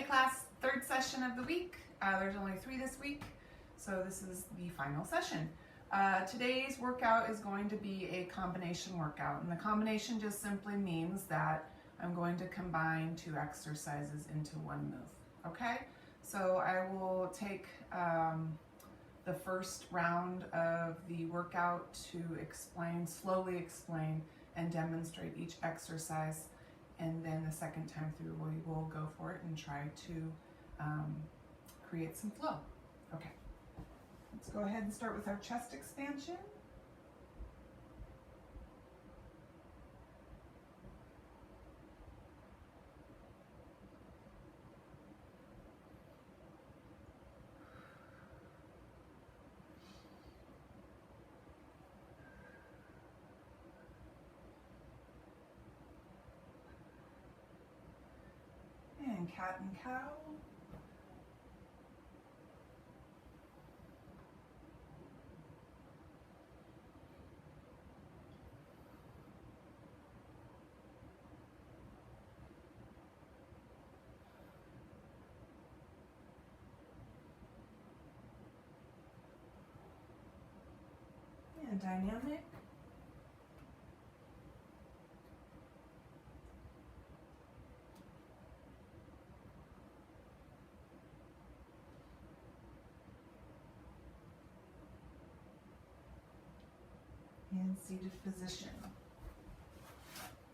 Hey class, third session of the week. There's only 3 this week, so this is the final session. Today's workout is going to be a combination workout, and the combination just simply means that I'm going to combine 2 exercises into one move, okay? So I will take the first round of the workout to slowly explain and demonstrate each exercise, and then the second time through we will go for it and try to create some flow. Okay, let's go ahead and start with our chest expansion. And cat and cow. And dynamic. And seated position.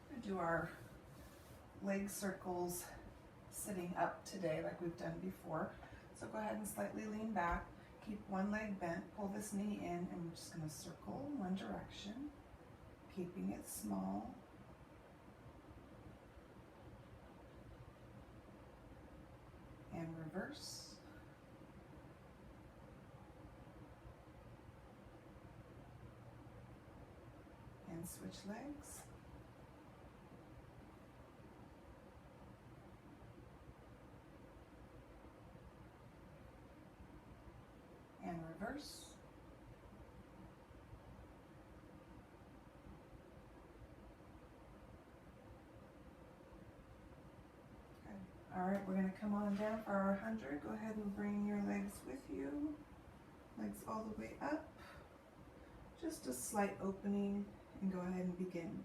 We'll do our leg circles sitting up today like we've done before. So go ahead and slightly lean back. Keep one leg bent, pull this knee in, and we're just going to circle in one direction, keeping it small. And reverse. And switch legs. And reverse. Okay. All right, we're going to come on down for our 100. Go ahead and bring your legs with you. Legs all the way up. Just a slight opening, and go ahead and begin.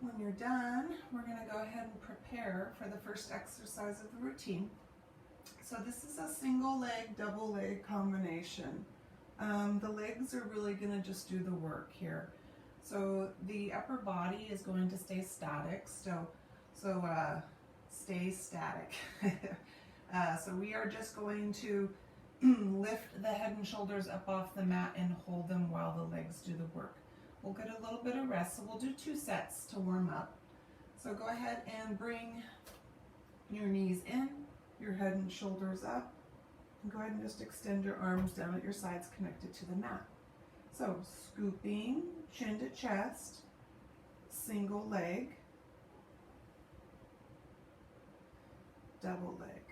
When you're done, we're going to go ahead and prepare for the first exercise of the routine. So this is a single leg, double leg combination. The legs are really going to just do the work here. So the upper body is going to stay static. So stay static. So we are just going to lift the head and shoulders up off the mat and hold them while the legs do the work. We'll get a little bit of rest, so we'll do 2 sets to warm up. So go ahead and bring your knees in, your head and shoulders up, and go ahead and just extend your arms down at your sides connected to the mat. So scooping, chin to chest, single leg, double leg,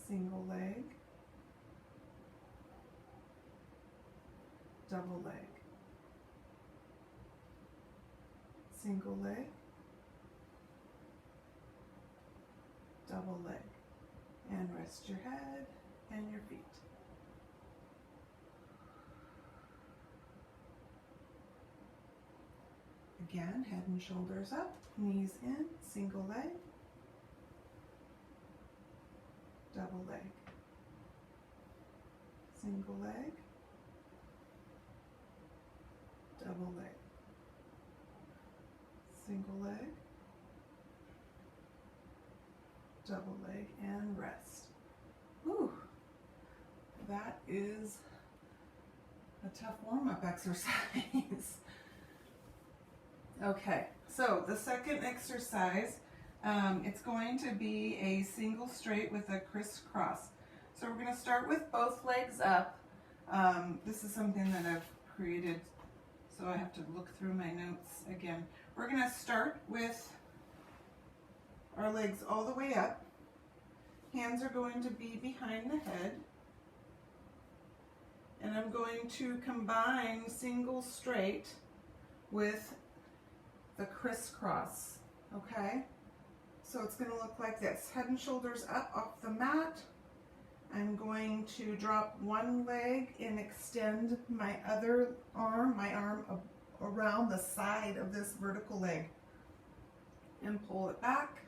single leg, double leg, single leg, double leg, and rest your head and your feet. Again, head and shoulders up, knees in, single leg, single leg, single leg, double leg, single leg, double leg, and rest. Whew, that is a tough warm-up exercise. Okay, so the second exercise, it's going to be a single straight with a crisscross. So we're going to start with both legs up. This is something that I've created, so I have to look through my notes again. We're going to start with our legs all the way up. Hands are going to be behind the head. And I'm going to combine single straight with the crisscross, okay? So it's going to look like this. Head and shoulders up off the mat. I'm going to drop one leg and extend my other arm, around the side of this vertical leg. And pull it back.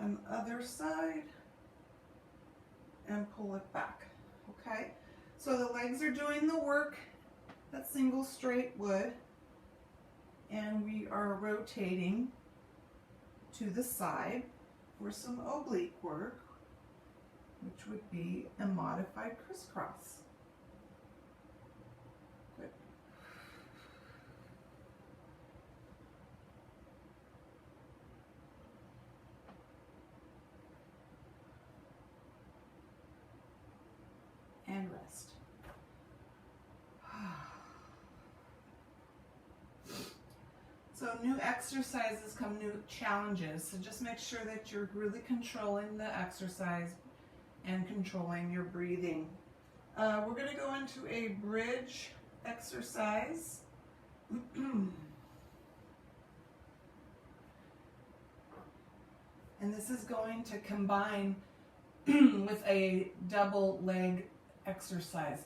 And the other side. And pull it back, okay? So the legs are doing the work that single straight would, and we are rotating to the side for some oblique work, which would be a modified crisscross. Good. And rest. So new exercises come new challenges. So just make sure that you're really controlling the exercise and controlling your breathing. We're going to go into a bridge exercise. And this is going to combine with a double leg exercise.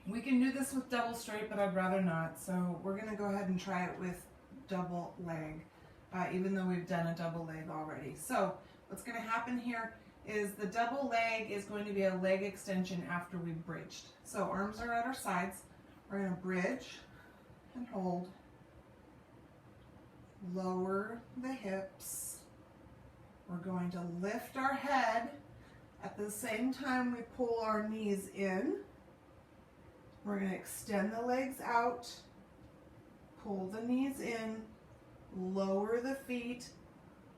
We can do this with double straight, but I'd rather not. So we're going to go ahead and try it with double leg, even though we've done a double leg already. So what's going to happen here is the double leg is going to be a leg extension after we've bridged. So arms are at our sides. We're going to bridge and hold. Lower the hips. We're going to lift our head. At the same time we pull our knees in. We're going to extend the legs out, pull the knees in, lower the feet,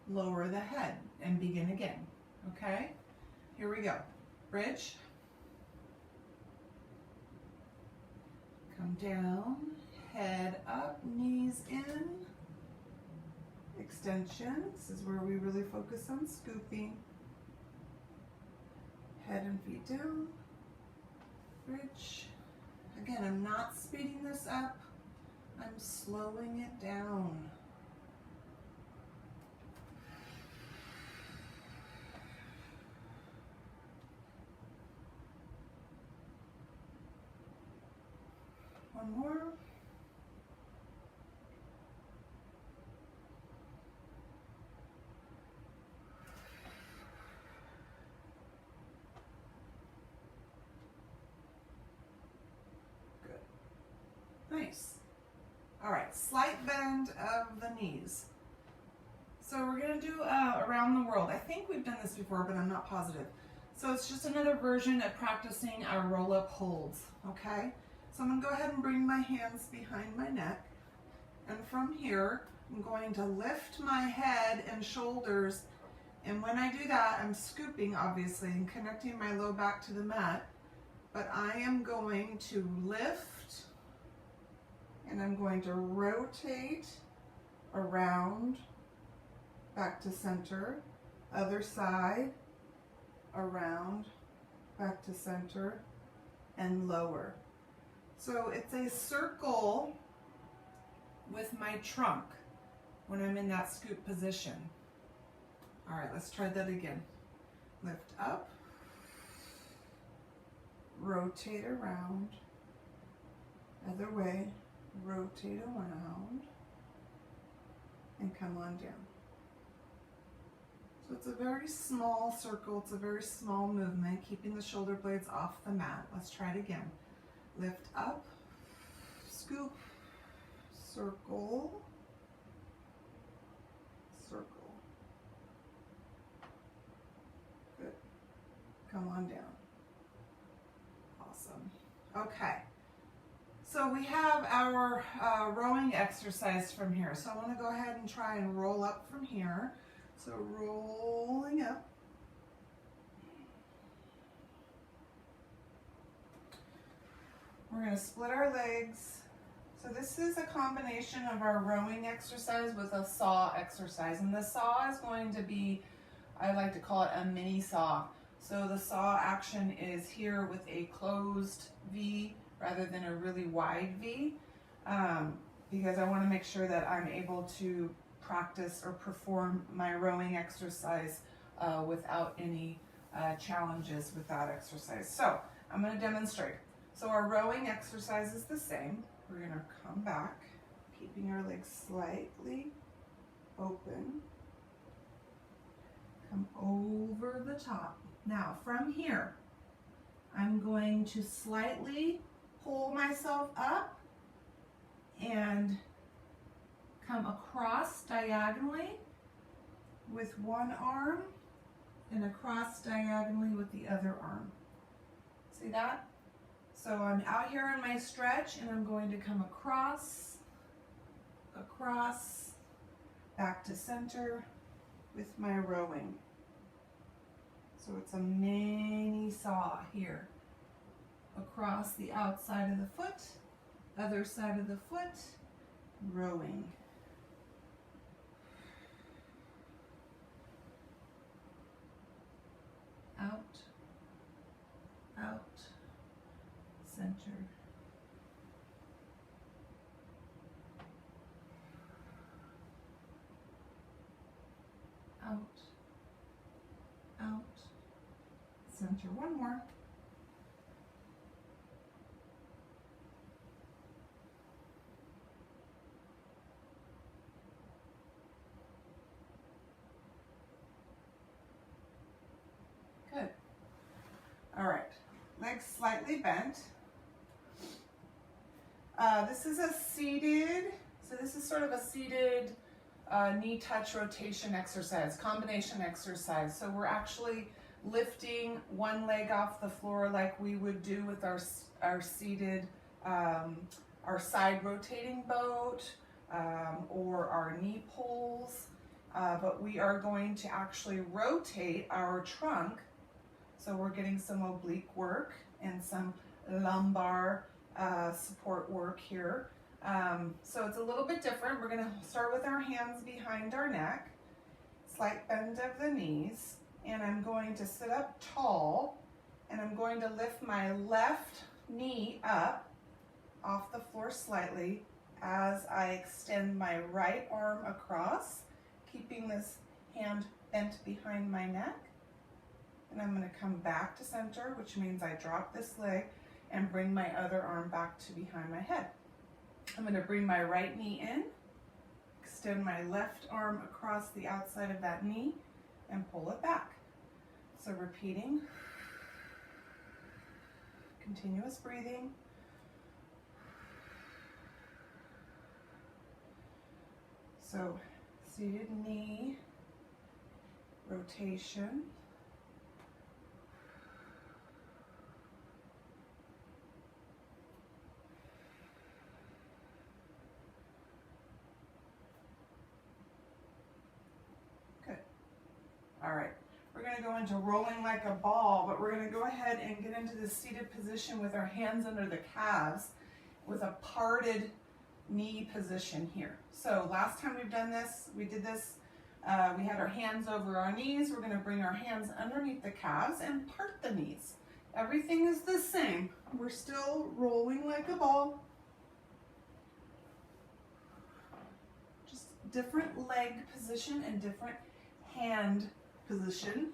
lower the head, and begin again. Okay? Here we go. Bridge. Come down, head up, knees in. Extension. This is where we really focus on scooping. Head and feet down. Bridge. Again, I'm not speeding this up. I'm slowing it down. One more. Nice. All right, slight bend of the knees. So we're going to do around the world. I think we've done this before, but I'm not positive. So it's just another version of practicing our roll-up holds, okay? So I'm going to go ahead and bring my hands behind my neck. And from here, I'm going to lift my head and shoulders. And when I do that, I'm scooping, obviously, and connecting my low back to the mat. But I am going to lift. And I'm going to rotate around, back to center, other side, around, back to center, and lower. So it's a circle with my trunk when I'm in that scoop position. All right, let's try that again. Lift up, rotate around, other way. Rotate around and come on down. So it's a very small circle, it's a very small movement, keeping the shoulder blades off the mat. Let's try it again. Lift up, scoop, circle, circle. Good. Come on down. Awesome. Okay. So we have our rowing exercise from here. So I want to go ahead and try and roll up from here. So rolling up. We're going to split our legs. So this is a combination of our rowing exercise with a saw exercise. And the saw is going to be, I like to call it a mini saw. So the saw action is here with a closed V rather than a really wide V, because I want to make sure that I'm able to practice or perform my rowing exercise without any challenges with that exercise. So I'm going to demonstrate. So our rowing exercise is the same. We're going to come back, keeping our legs slightly open. Come over the top. Now from here, I'm going to slightly pull myself up and come across diagonally with one arm and across diagonally with the other arm. See that? So I'm out here in my stretch and I'm going to come across, across, back to center with my rowing. So it's a mini saw here. Across the outside of the foot, other side of the foot, rowing. Out, out, center. Out, out, center. One more. Good. All right, legs slightly bent. This is a seated, so this is sort of a seated knee touch rotation exercise, combination exercise. So we're actually lifting one leg off the floor like we would do with our seated, our side rotating boat or our knee pulls. But we are going to actually rotate our trunk. So we're getting some oblique work and some lumbar support work here. So it's a little bit different. We're going to start with our hands behind our neck, slight bend of the knees, and I'm going to sit up tall, and I'm going to lift my left knee up off the floor slightly as I extend my right arm across, keeping this hand bent behind my neck. And I'm going to come back to center, which means I drop this leg and bring my other arm back to behind my head. I'm going to bring my right knee in, extend my left arm across the outside of that knee, and pull it back. So repeating, continuous breathing. So seated knee rotation. All right, we're going to go into rolling like a ball, but we're going to go ahead and get into the seated position with our hands under the calves with a parted knee position here. So last time we've done this, we did this, we had our hands over our knees. We're going to bring our hands underneath the calves and part the knees. Everything is the same. We're still rolling like a ball. Just different leg position and different hand position.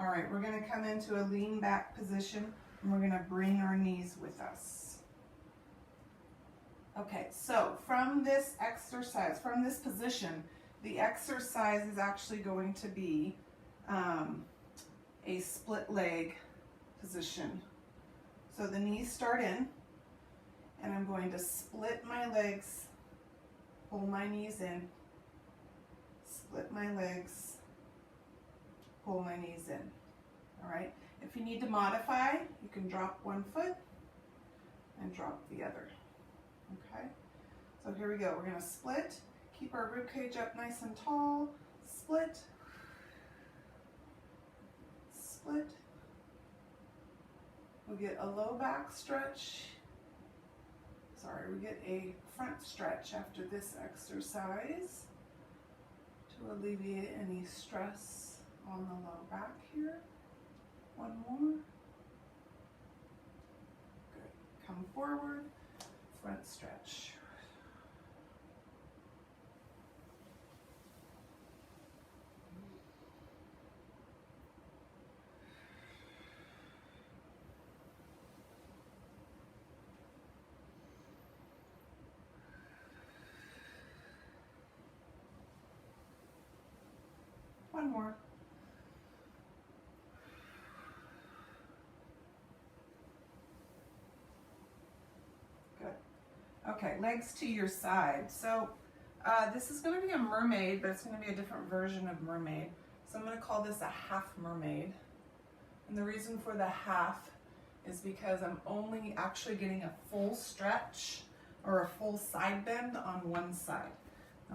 All right, we're gonna come into a lean back position and we're gonna bring our knees with us. Okay, so from this exercise, from this position, the exercise is actually going to be a split leg position. So the knees start in, and I'm going to split my legs, pull my knees in, split my legs, pull my knees in. All right, if you need to modify, you can drop one foot and drop the other. Okay, so here we go. We're going to split, keep our rib cage up nice and tall, split, split. We get a low back stretch. Sorry, we get a front stretch after this exercise to alleviate any stress on the low back here. One more. Good. Come forward, front stretch. One more. Good. Okay, legs to your side. So this is going to be a mermaid, but it's going to be a different version of mermaid. So I'm going to call this a half mermaid. And the reason for the half is because I'm only actually getting a full stretch or a full side bend on one side.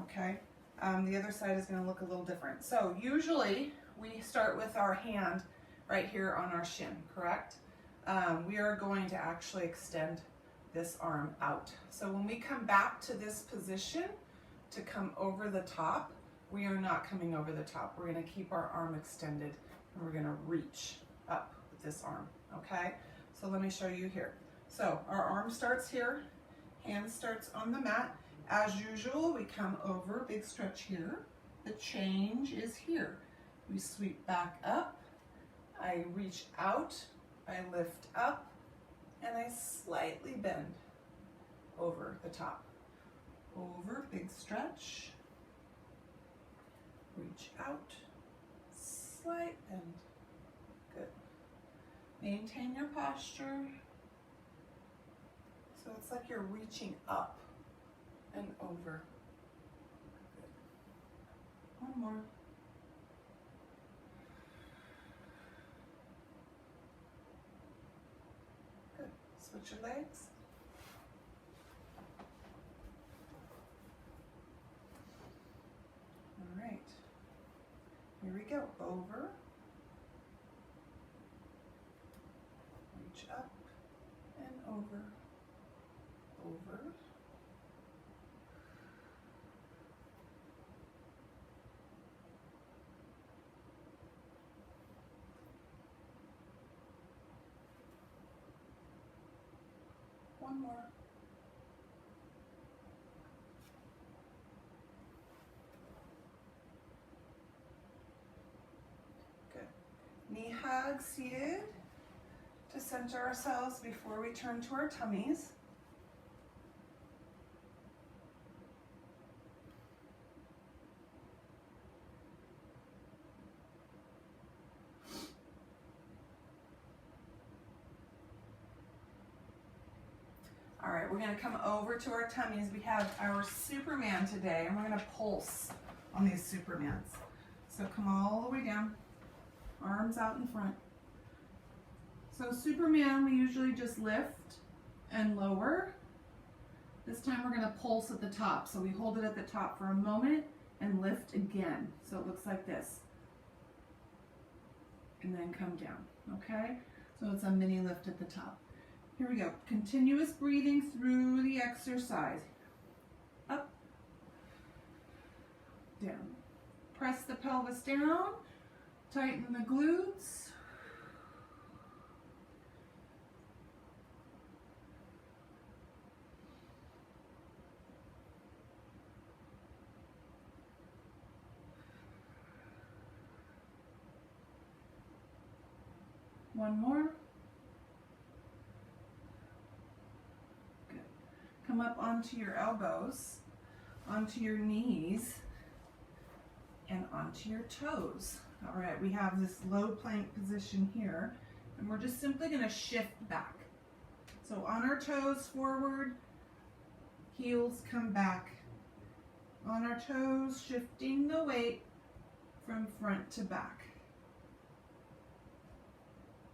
Okay? The other side is going to look a little different. So usually we start with our hand right here on our shin, correct? We are going to actually extend this arm out. So when we come back to this position to come over the top, we are not coming over the top. We're going to keep our arm extended and we're going to reach up with this arm, okay? So let me show you here. So our arm starts here, hand starts on the mat. As usual, we come over, big stretch here. The change is here. We sweep back up, I reach out, I lift up, and I slightly bend over the top. Over, big stretch, reach out, slight bend. Good. Maintain your posture. So it's like you're reaching up and over. Good. One more. Good. Switch your legs. All right. Here we go. Over. Reach up and over. Over. One more. Good. Knee hug, seated to center ourselves before we turn to our tummies. All right, we're going to come over to our tummies. We have our Superman today, and we're going to pulse on these Supermans. So come all the way down, arms out in front. So Superman, we usually just lift and lower. This time we're going to pulse at the top. So we hold it at the top for a moment and lift again. So it looks like this. And then come down, okay? So it's a mini lift at the top. Here we go. Continuous breathing through the exercise. Up, down. Press the pelvis down, tighten the glutes. One more. Good. Come up onto your elbows, onto your knees, and onto your toes. All right, we have this low plank position here, and we're just simply going to shift back. So on our toes, forward, heels come back. On our toes, shifting the weight from front to back.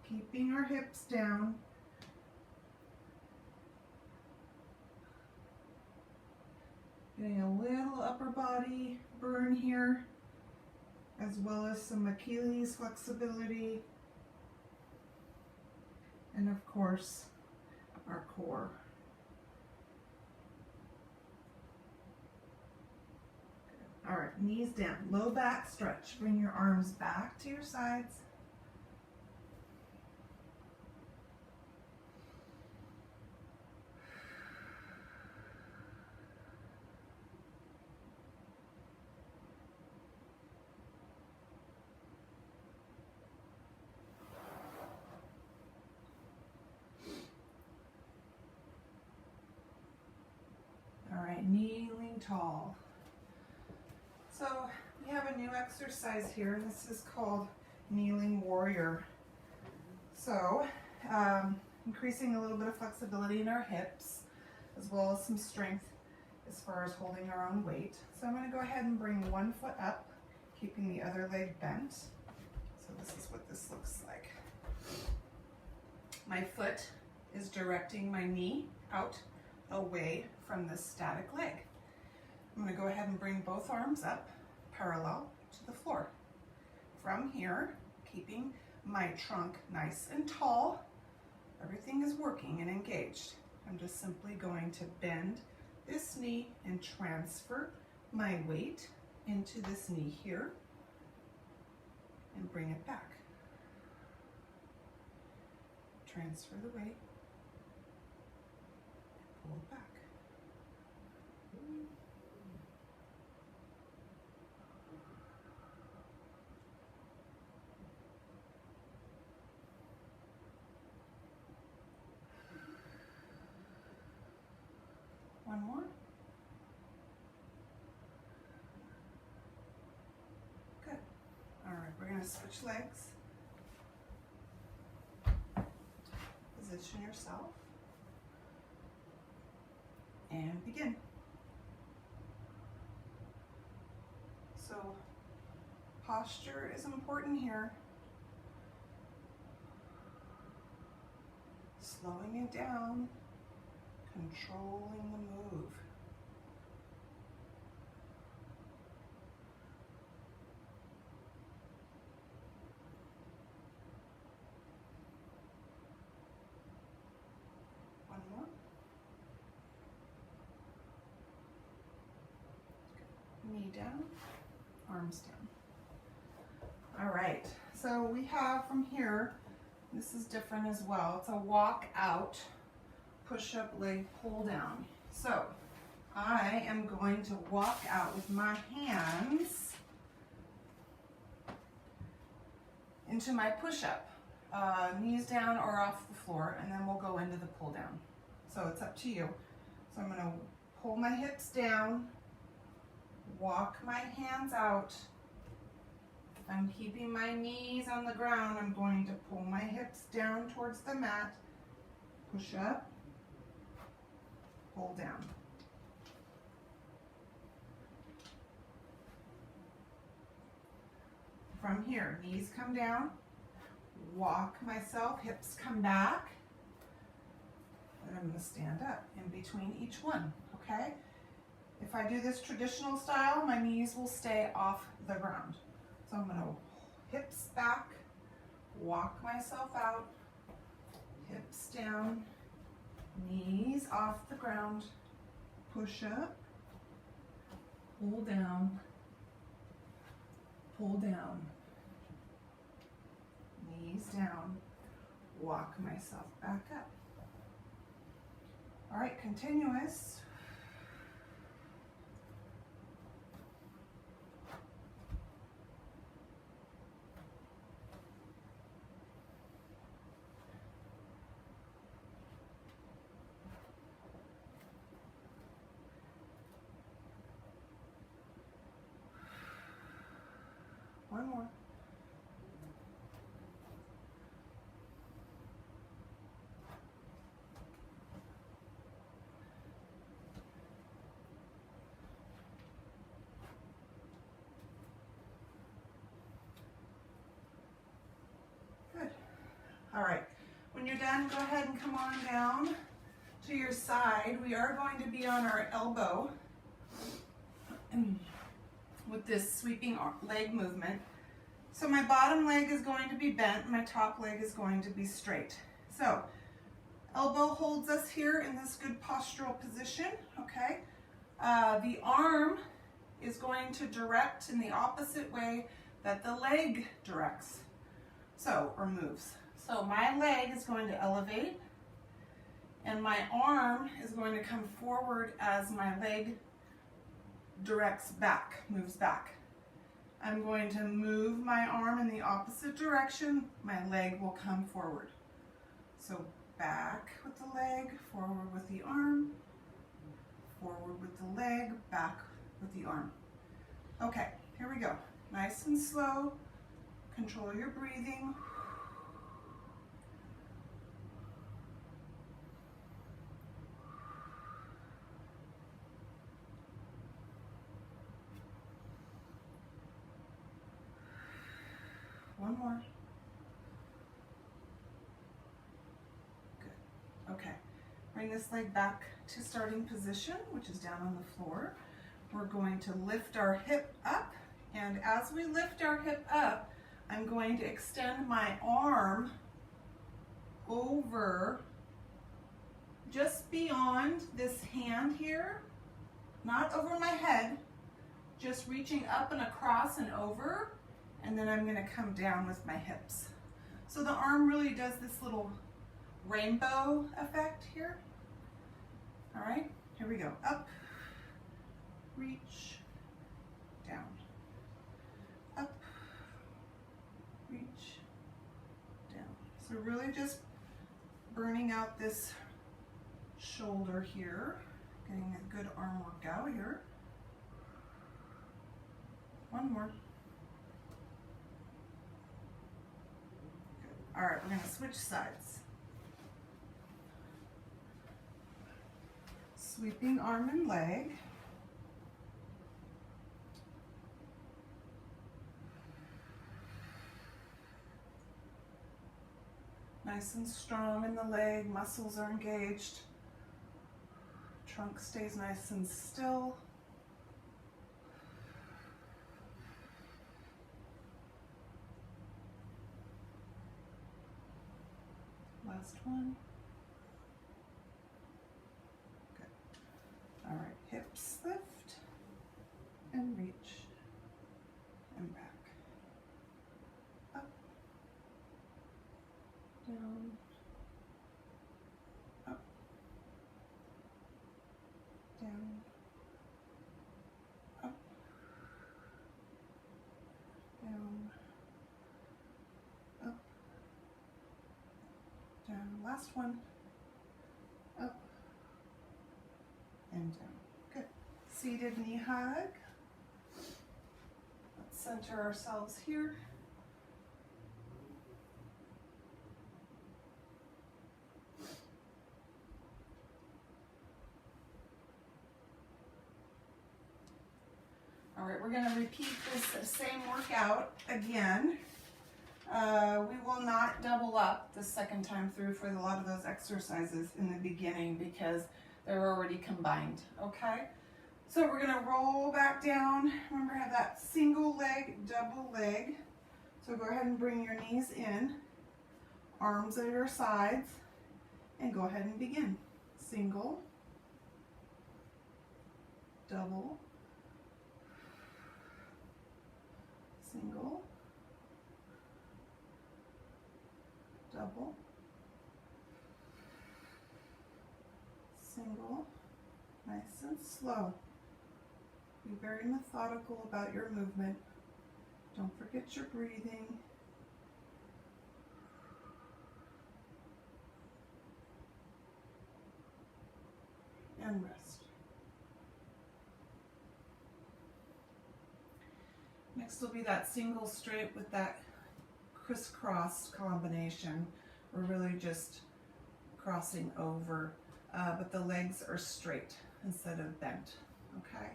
Keeping our hips down. Getting a little upper body burn here, as well as some Achilles flexibility. And of course, our core. Good. All right, knees down, low back stretch. Bring your arms back to your sides. Kneeling tall. So we have a new exercise here, and this is called kneeling warrior. So increasing a little bit of flexibility in our hips, as well as some strength as far as holding our own weight. So I'm going to go ahead and bring one foot up, keeping the other leg bent. So this is what this looks like. My foot is directing my knee out away from the static leg. I'm going to go ahead and bring both arms up parallel to the floor. From here, keeping my trunk nice and tall, everything is working and engaged. I'm just simply going to bend this knee and transfer my weight into this knee here and bring it back. Transfer the weight, pull it back. One more. Good. All right, we're going to switch legs. Position yourself. And begin. So, posture is important here. Slowing it down. Controlling the move. One more. Knee down, arms down. All right, so we have from here, this is different as well. It's a walk out, push up, leg pull down. So I am going to walk out with my hands into my push up, knees down or off the floor, and then we'll go into the pull down. So it's up to you. So I'm going to pull my hips down, walk my hands out. I'm keeping my knees on the ground. I'm going to pull my hips down towards the mat, push up, pull down. From here, knees come down, walk myself, hips come back, and I'm going to stand up in between each one, okay? If I do this traditional style, my knees will stay off the ground. So I'm going to hips back, walk myself out, hips down, knees off the ground, push up, pull down, knees down, walk myself back up. All right, continuous. One more. Good. All right. When you're done, go ahead and come on down to your side. We are going to be on our elbow with this sweeping leg movement. So my bottom leg is going to be bent, my top leg is going to be straight. So elbow holds us here in this good postural position, okay? The arm is going to direct in the opposite way that the leg directs, or moves. So my leg is going to elevate, and my arm is going to come forward as my leg directs back, moves back. I'm going to move my arm in the opposite direction, my leg will come forward. So back with the leg, forward with the arm, forward with the leg, back with the arm. Okay, here we go. Nice and slow, control your breathing. One more. Good. Okay. Bring this leg back to starting position, which is down on the floor. We're going to lift our hip up, and as we lift our hip up, I'm going to extend my arm over just beyond this hand here, not over my head, just reaching up and across and over. And then I'm going to come down with my hips. So the arm really does this little rainbow effect here. All right, here we go. Up, reach, down. Up, reach, down. So really just burning out this shoulder here, getting a good arm workout here. One more. All right, we're going to switch sides. Sweeping arm and leg. Nice and strong in the leg, muscles are engaged. Trunk stays nice and still. Last one. Good. All right, hips lift and reach and back. Up, down, up, down, up, down, up, down. Last one. Up and down. Good. Seated knee hug. Let's center ourselves here. All right, we're going to repeat this same workout again. We will not double up the second time through for a lot of those exercises in the beginning because they're already combined, okay? So we're going to roll back down. Remember, have that single leg, double leg. So go ahead and bring your knees in, arms at your sides, and go ahead and begin. Single, double, single, double, single, nice and slow. Be very methodical about your movement. Don't forget your breathing. And rest. Next will be that single straight with that crisscross combination. We're really just crossing over, but the legs are straight instead of bent, okay?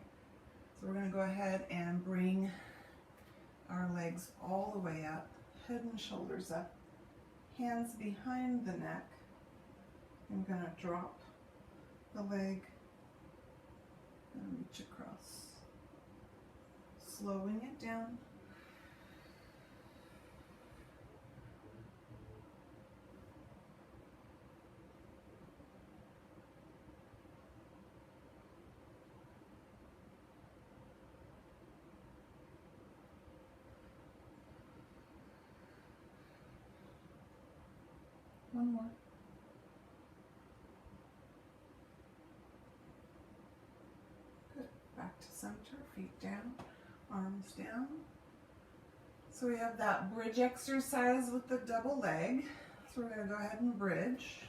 So we're gonna go ahead and bring our legs all the way up, head and shoulders up, hands behind the neck. I'm gonna drop the leg and reach across, slowing it down. One more. Good. Back to center, feet down, arms down. So we have that bridge exercise with the double leg. So we're going to go ahead and bridge.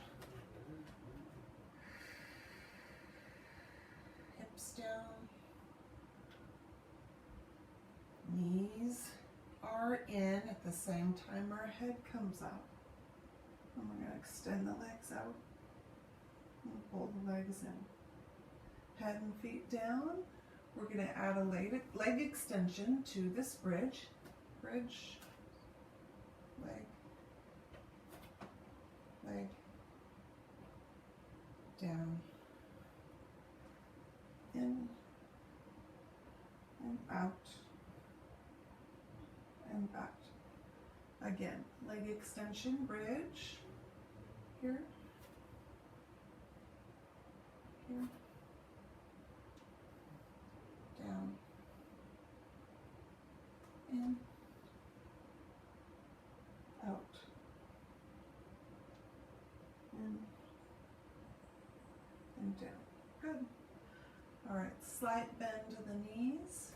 Hips down. Knees are in at the same time our head comes up. And we're going to extend the legs out and pull the legs in. Head and feet down. We're going to add a leg extension to this bridge. Bridge, leg, leg, down, in, and out, and back. Again, leg extension, bridge, here, here, down, in, out, in, and down. Good. All right, slight bend to the knees.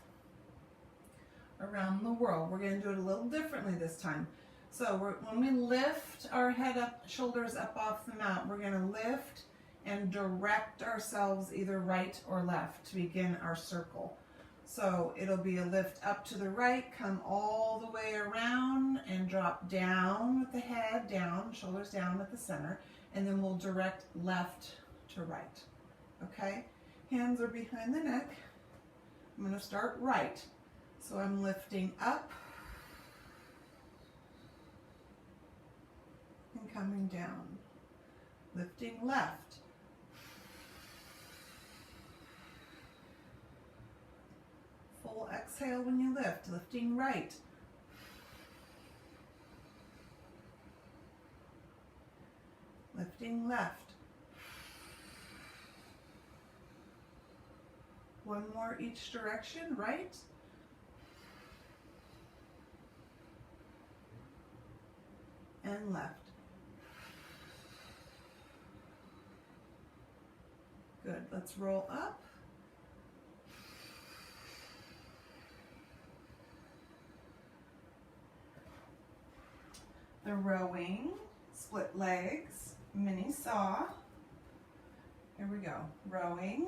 Around the whirl. We're going to do it a little differently this time. So when we lift our head up, shoulders up off the mat, we're going to lift and direct ourselves either right or left to begin our circle. So it'll be a lift up to the right, come all the way around and drop down with the head, down, shoulders down at the center, and then we'll direct left to right. Okay? Hands are behind the neck. I'm going to start right. So I'm lifting up and coming down. Lifting left. Full exhale when you lift. Lifting right. Lifting left. One more each direction, right. And left. Good. Let's roll up. The rowing, split legs, mini saw. Here we go. Rowing.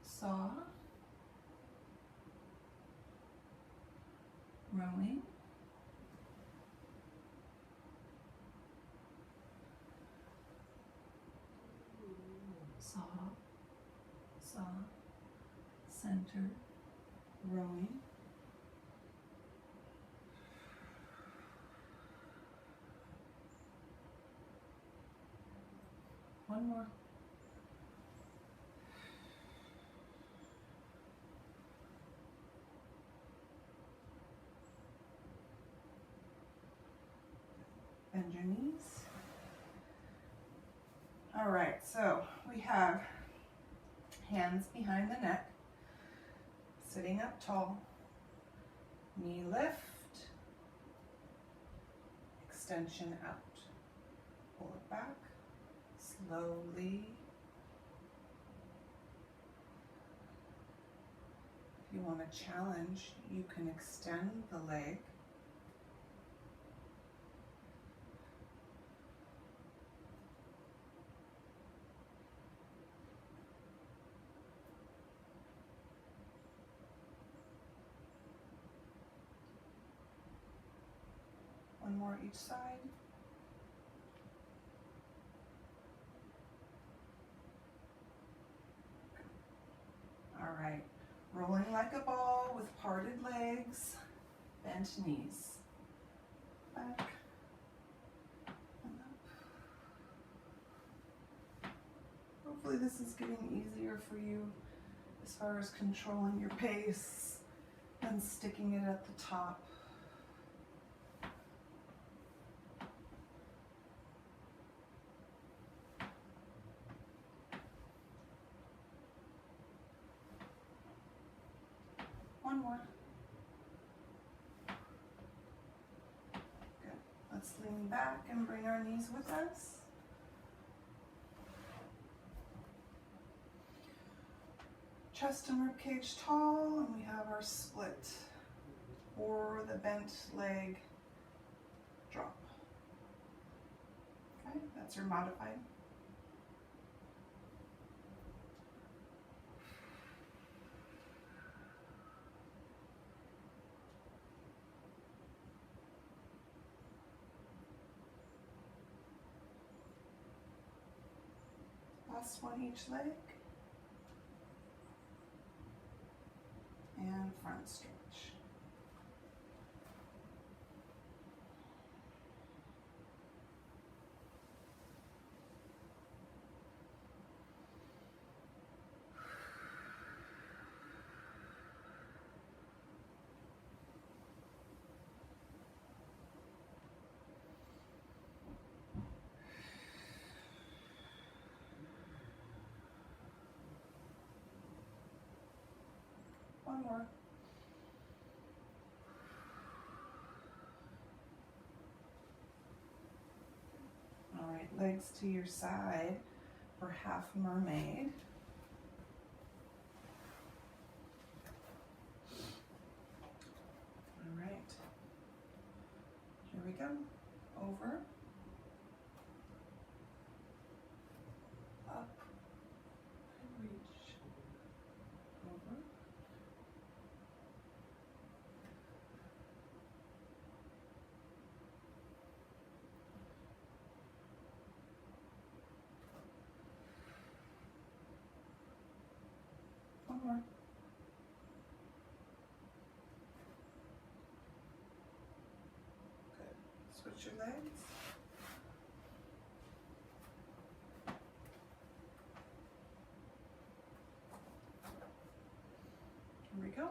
Saw. Rowing. Saw. Saw. Center. Rowing. One more. Bend your knees. All right, so we have hands behind the neck, sitting up tall, knee lift, extension out. Pull it back, slowly. If you want to challenge, you can extend the leg. more each side. All right, rolling like a ball with parted legs, bent knees. Back and up. Hopefully this is getting easier for you as far as controlling your pace and sticking it at the top. One more. Good. Let's lean back and bring our knees with us. Chest and ribcage tall, and we have our split or the bent leg drop. Okay, that's your modified. Last one each leg. And front stretch. One more. All right, legs to your side for half mermaid. All right, here we go. Over, up, and reach, over. One more. Good. Switch your legs. Here we go.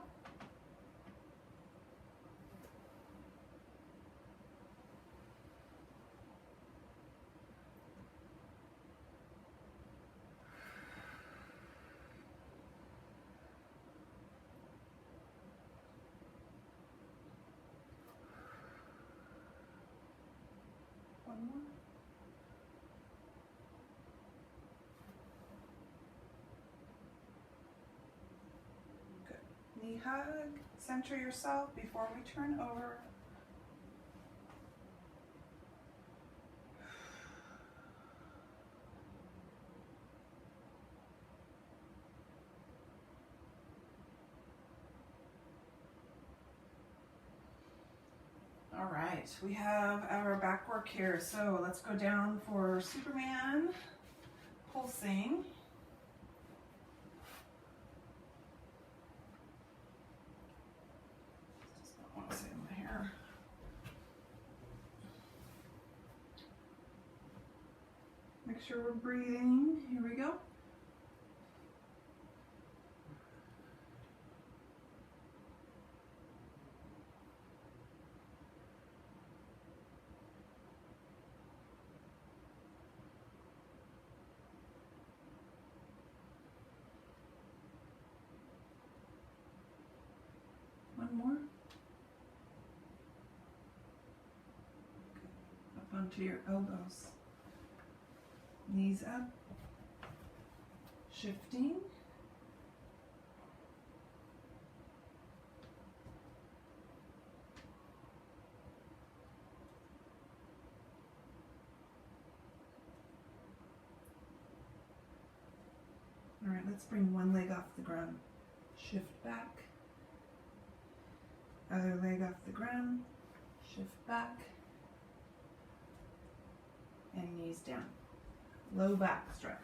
One more. Good. Knee hug. Center yourself before we turn over. All right, we have our back work here. So let's go down for Superman pulsing. Does not want to sit in my hair. Make sure we're breathing. Here we go. One more. Good. Up onto your elbows. Knees up. Shifting. All right, let's bring one leg off the ground. Shift back. Other leg off the ground. Shift back. and knees down. Low back stretch.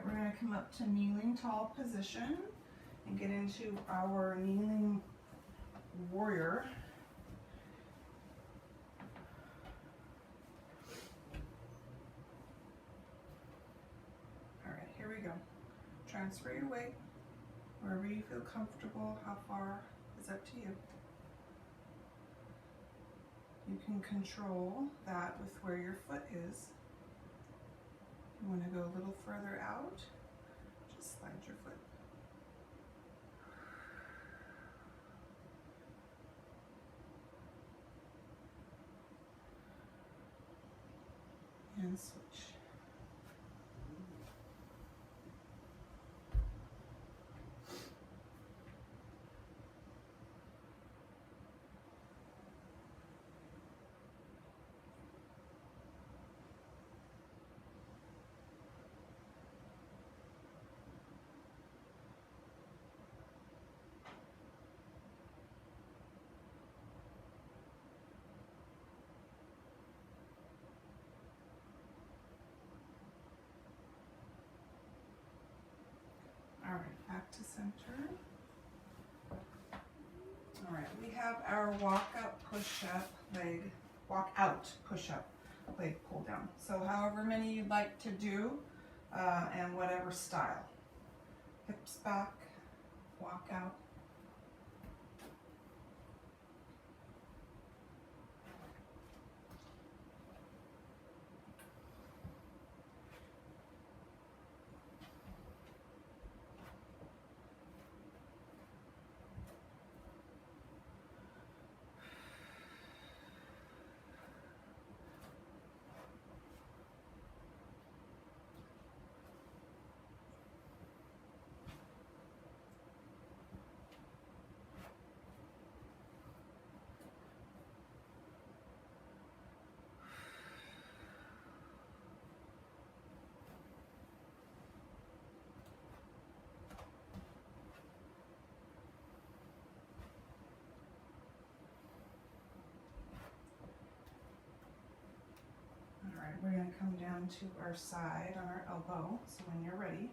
We're going to come up to kneeling tall position and get into our kneeling warrior. All right, here we go. Transfer your weight wherever you feel comfortable. How far is up to you. You can control that with where your foot is. You want to go a little further out, just slide your foot. And switch. All right, back to center. All right, we have our walk out push up leg pull down. So however many you'd like to do, and whatever style. Hips back, walk out. We're going to come down to our side on our elbow, so when you're ready.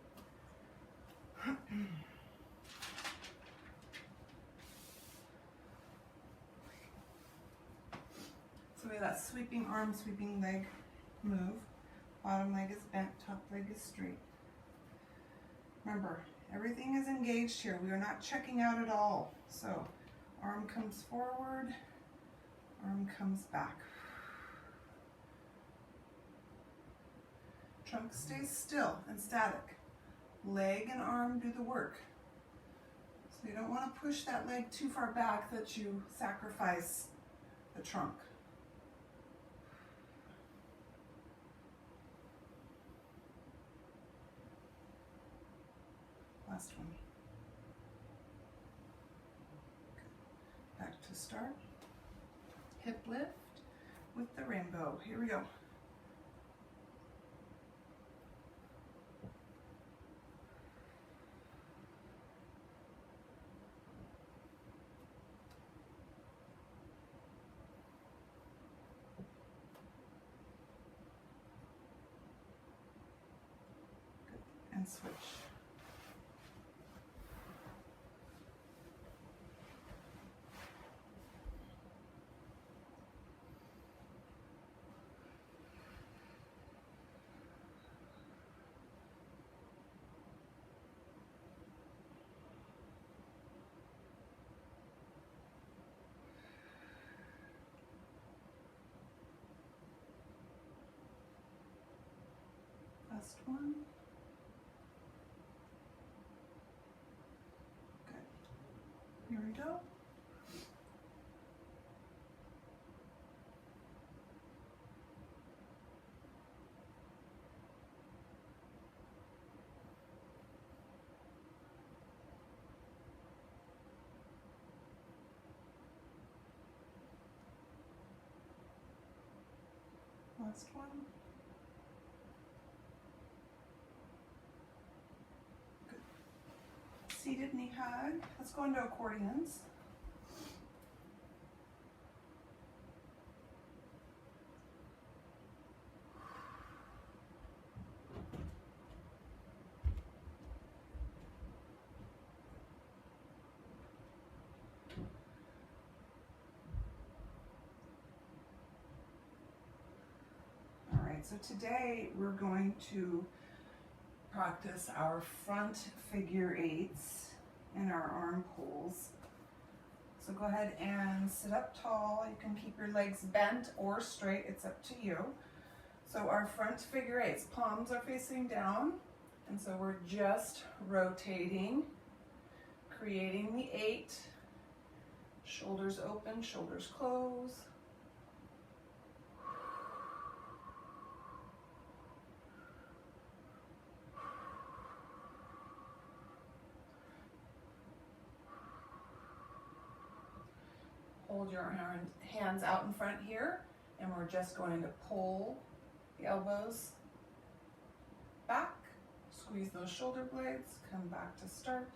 So we have that sweeping arm, sweeping leg move. Bottom leg is bent, top leg is straight. Remember, everything is engaged here. We are not checking out at all. So arm comes forward, arm comes back. Trunk stays still and static. Leg and arm do the work. So you don't want to push that leg too far back that you sacrifice the trunk. Last one. Back to start. Hip lift with the rainbow. Here we go. And switch. Last one. Here we go. Last one. Good. Seated knee hug. Let's go into accordions. So today we're going to practice our front figure eights and our arm pulls. So go ahead and sit up tall. You can keep your legs bent or straight, it's up to you. So our front figure eights, palms are facing down, and so we're just rotating, creating the 8, shoulders open, shoulders close. Hold your hands out in front here, and we're just going to pull the elbows back, squeeze those shoulder blades, come back to start.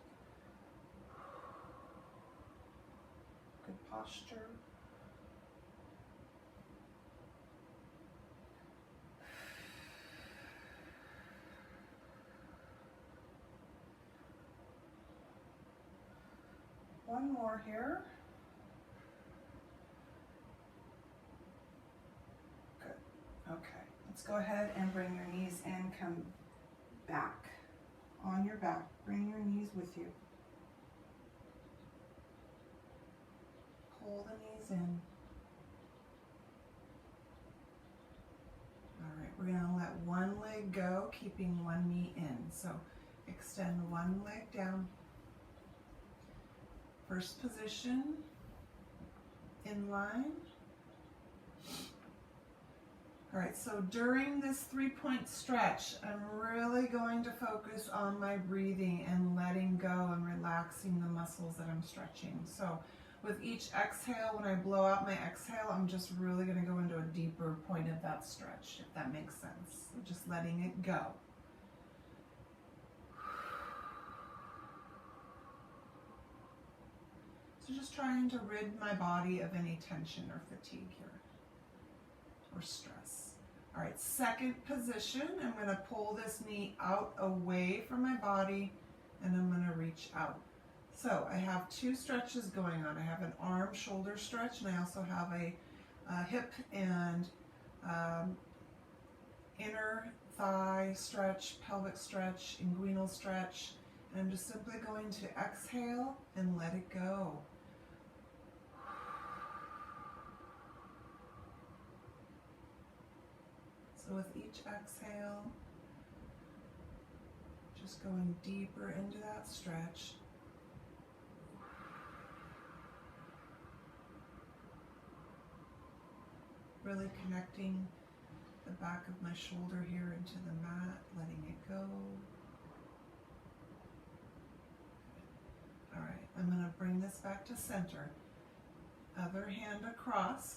Good posture. One more here. Okay, let's go ahead and bring your knees in, come back, on your back, bring your knees with you. Pull the knees in. All right, we're gonna let one leg go, keeping one knee in. So extend one leg down. First position, in line. All right, so during this 3-point stretch, I'm really going to focus on my breathing and letting go and relaxing the muscles that I'm stretching. So with each exhale, when I blow out my exhale, I'm just really gonna go into a deeper point of that stretch, if that makes sense. So just letting it go. So just trying to rid my body of any tension or fatigue here, or stress. All right, second position, I'm gonna pull this knee out away from my body, and I'm gonna reach out. So I have 2 stretches going on. I have an arm shoulder stretch, and I also have a hip and inner thigh stretch, pelvic stretch, inguinal stretch. And I'm just simply going to exhale and let it go. So with each exhale, just going deeper into that stretch. Really connecting the back of my shoulder here into the mat, letting it go. All right, I'm going to bring this back to center. Other hand across.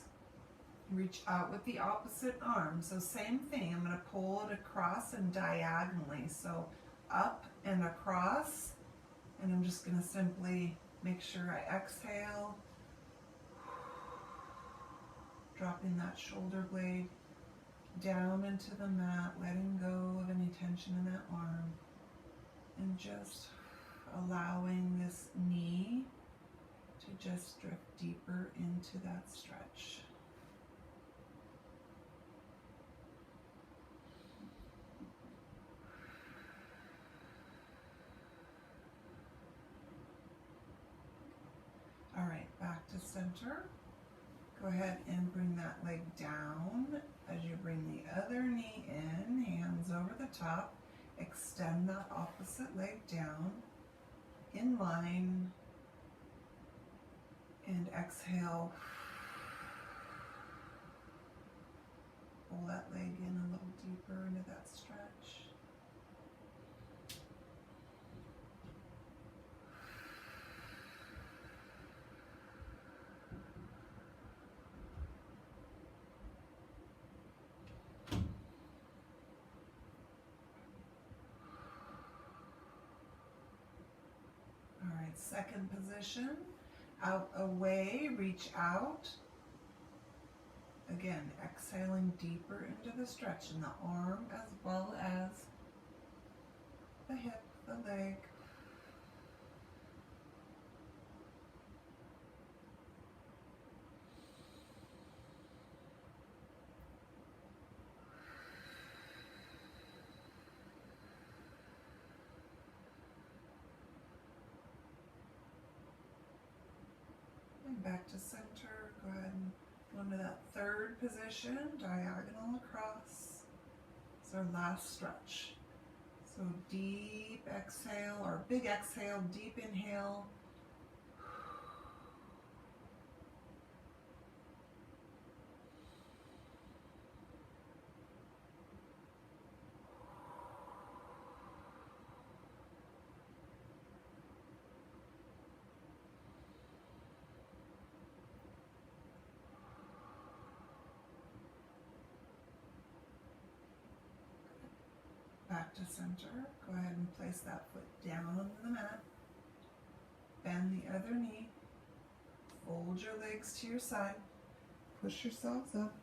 Reach out with the opposite arm. So same thing, I'm going to pull it across and diagonally. So up and across, and I'm just going to simply make sure I exhale, dropping that shoulder blade down into the mat, letting go of any tension in that arm, and just allowing this knee to just drift deeper into that stretch. All right, back to center. Go ahead and bring that leg down. As you bring the other knee in, hands over the top, extend that opposite leg down, in line, and exhale. Pull that leg in a little deeper into that stretch. second position. Out, away, reach out. Again, exhaling deeper into the stretch in the arm as well as the hip, the leg. And back to center. Go ahead and go into that third position, diagonal across. It's our last stretch. So deep exhale, or big exhale, deep inhale. Back to center. Go ahead and place that foot down on the mat. Bend the other knee. Fold your legs to your side. Push yourselves up.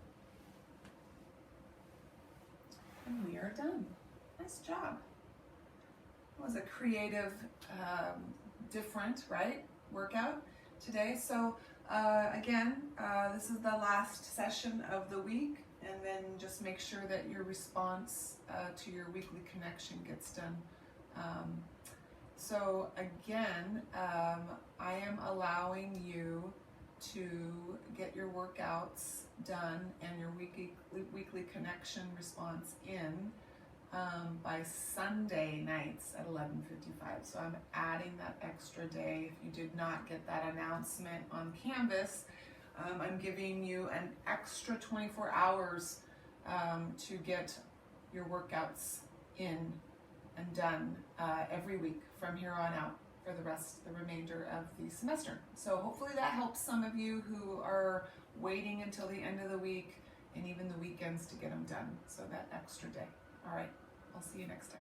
And we are done. Nice job. It was a creative, different, right, workout today. So again, this is the last session of the week. And then just make sure that your response to your weekly connection gets done. So again, I am allowing you to get your workouts done and your weekly connection response in by Sunday nights at 11:55. So I'm adding that extra day. If you did not get that announcement on Canvas, I'm giving you an extra 24 hours to get your workouts in and done every week from here on out for the remainder of the semester. So hopefully that helps some of you who are waiting until the end of the week and even the weekends to get them done. So that extra day. All right, I'll see you next time.